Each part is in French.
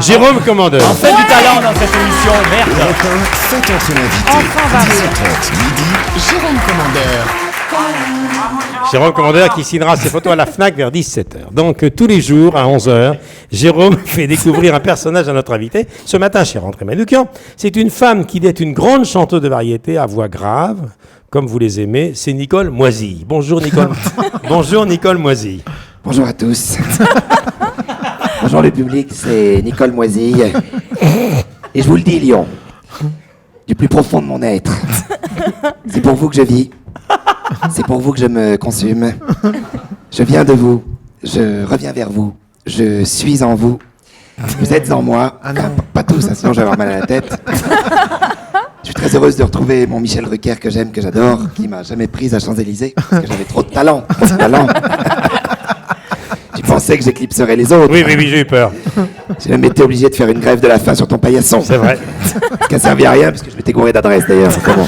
Jérôme Commandeur. On fait du talent dans cette émission, merde. Faites entrer l'invité. Enfin, varié. 10h30 midi, Jérôme Commandeur. Jérôme Commandeur qui signera ses photos à la FNAC vers 17h. Donc tous les jours à 11h, Jérôme fait découvrir un personnage à notre invité. Ce matin, chez André Manoukian, c'est une femme qui est une grande chanteuse de variété à voix grave, comme vous les aimez, c'est Nicole Moisille. Bonjour Nicole. Bonjour Nicole Moisille. Bonjour à tous. Bonjour le public, c'est Nicole Moisille. Et je vous le dis, Lyon, du plus profond de mon être, c'est pour vous que je vis. C'est pour vous que je me consume. Je viens de vous. Je reviens vers vous. Je suis en vous. Vous êtes en moi. Enfin, pas tous, hein, sinon je vais avoir mal à la tête. Je suis très heureuse de retrouver mon Michel Drucker que j'aime, que j'adore, qui m'a jamais prise à Champs-Élysées, parce que j'avais trop de talent. Tu pensais que j'éclipserais les autres. Oui, j'ai eu peur. J'ai même été obligé de faire une grève de la faim sur ton paillasson. C'est vrai. Ce qui a servi à rien, parce que je m'étais gouré d'adresse d'ailleurs. Comment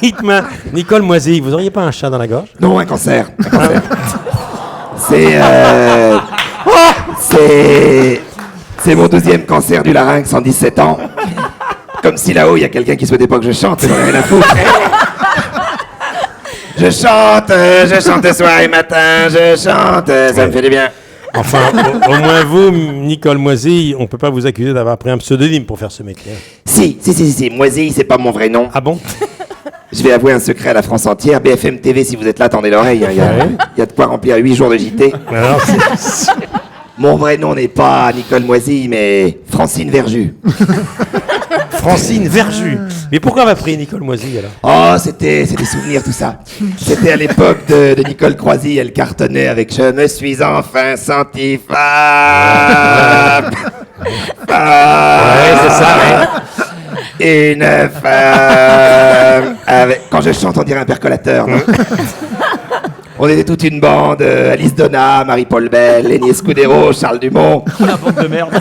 Dites-moi, Nicole Moisille, vous auriez pas un chat dans la gorge? Non, un cancer. C'est mon 12e cancer du larynx en 17 ans. Comme si là-haut, il y a quelqu'un qui souhaitait pas que je chante, j'en ai rien à foutre. Je chante soir et matin, je chante, ça me fait du bien. Enfin, au moins vous, Nicole Moisille, on peut pas vous accuser d'avoir pris un pseudonyme pour faire ce métier. Si. Moisille, c'est pas mon vrai nom. Ah bon? Je vais avouer un secret à la France entière. BFM TV, si vous êtes là, tendez l'oreille. Il y a de quoi remplir 8 jours de JT. Alors, Mon vrai nom n'est pas Nicole Moisille, mais Francine Verjus. Francine Verjus. Mais pourquoi on m'a pris Nicole Moisille alors? Oh, c'était des souvenirs tout ça. C'était à l'époque de Nicole Croisy, elle cartonnait avec Je me suis enfin senti femme. Ouais, c'est ça, ouais. Une femme. Quand je chante, on dirait un percolateur, non? On était toute une bande, Alice Donna, Marie-Paul Bell, Lenny Escudero, Charles Dumont. La bande de merde.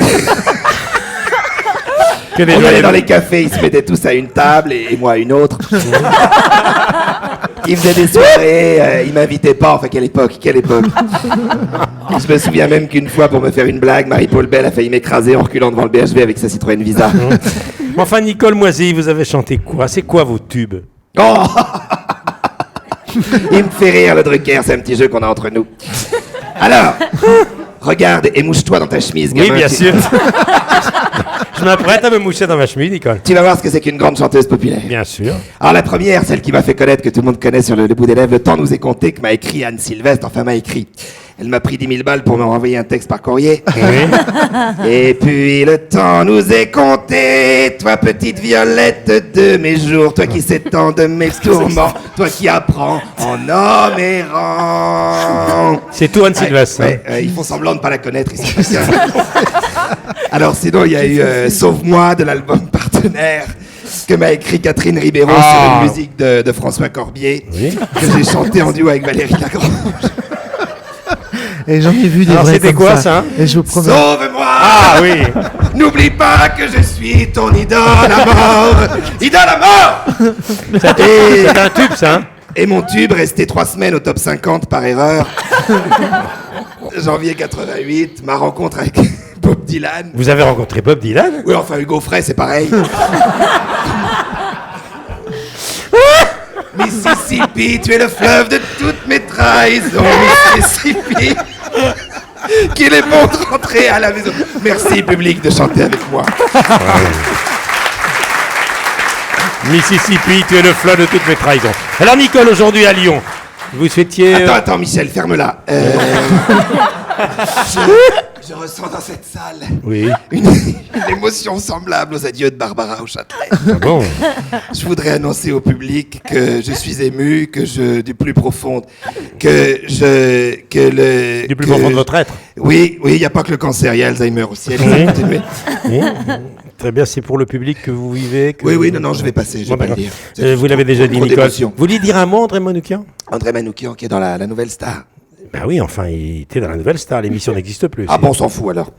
On allait dans les cafés, ils se mettaient tous à une table et moi à une autre. Ils faisaient des soirées, ils m'invitaient pas, enfin quelle époque. Je me souviens même qu'une fois, pour me faire une blague, Marie-Paul Bell a failli m'écraser en reculant devant le BHV avec sa Citroën Visa. Enfin, Nicole Moisille, vous avez chanté quoi? C'est quoi vos tubes? Oh il me fait rire le Drucker, c'est un petit jeu qu'on a entre nous. Alors, regarde et mouche-toi dans ta chemise, gamin. Oui, bien sûr. Je m'apprête à me moucher dans ma chemise, Nicole. Tu vas voir ce que c'est qu'une grande chanteuse populaire. Bien sûr. Alors la première, celle qui m'a fait connaître, que tout le monde connaît sur le bout des lèvres, le temps nous est compté, que m'a écrit Anne Sylvestre, enfin m'a écrit. Elle m'a pris 10 000 balles pour me renvoyer un texte par courrier. Oui. Et puis le temps nous est compté, toi petite violette de mes jours, toi qui s'étends de mes tourments, toi qui apprends en homme errant. C'est tout Anne Sylvestre. Ils font semblant de pas la connaître ici. Alors sinon il y a eu Sauve-moi de l'album Partenaire que m'a écrit Catherine Ribeiro sur une musique de François Corbier, Oui. que j'ai chanté en duo avec Valérie Lagrange. Et j'en ai vu des Alors, vrais c'était comme quoi, ça, ça Et je vous promets. Sauve-moi. Ah oui. N'oublie pas que je suis ton idole à mort. Idole à mort. C'est un tube, ça, hein? Et mon tube restait 3 semaines au top 50 par erreur. Janvier 88, ma rencontre avec Bob Dylan. Vous avez rencontré Bob Dylan? Oui, enfin Hugo Frey, c'est pareil. Mississippi, tu es le fleuve de toutes mes trahisons. Mississippi, qu'il est bon de rentrer à la maison. Merci, public, de chanter avec moi. Mississippi, tu es le fleuve de toutes mes trahisons. Alors, Nicole, aujourd'hui à Lyon, vous souhaitiez... Attends, Michel, ferme-la. Je ressens dans cette salle Oui. une émotion semblable aux adieux de Barbara au Châtelet. Ah bon? Je voudrais annoncer au public que je suis ému, du plus profond, Du plus profond de votre être. Oui, il n'y a pas que le cancer, il y a Alzheimer aussi. Allez, continuez. Oui. Très bien, c'est pour le public que vous vivez. Oui, non, je vais passer, je vais Bon, pas le d'accord. dire. Vous l'avez déjà dit, Trop Nicole. d'émotion. Vous vouliez dire un mot, André Manoukian? André Manoukian qui est dans la Nouvelle Star. Ben oui, enfin, il était dans la Nouvelle Star, l'émission n'existe plus. Ah bon, on s'en fout alors.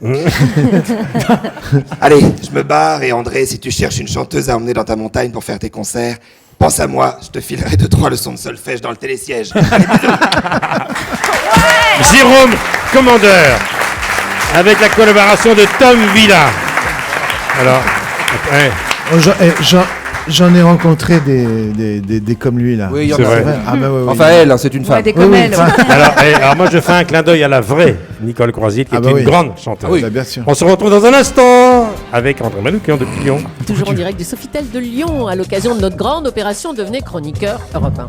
Allez, je me barre et André, si tu cherches une chanteuse à emmener dans ta montagne pour faire tes concerts, pense à moi, je te filerai 2-3 leçons de solfège dans le télésiège. Allez, bisous. Jérôme Commandeur. avec la collaboration de Tom Villa. Alors, ouais, Oh, j'en ai rencontré des comme lui là. Oui, il y en c'est a. vrai. Ah bah oui. Enfin, elle, hein, c'est une femme. Ouais, des Oui, comme oui, elle. enfin, alors moi je fais un clin d'œil à la vraie Nicole Croisier, qui Ah est bah une oui. grande chanteuse. bah, bien sûr. On se retrouve dans un instant avec André Manoukian depuis Lyon. Toujours en direct du Sofitel de Lyon, à l'occasion de notre grande opération Devenez chroniqueur Europe 1.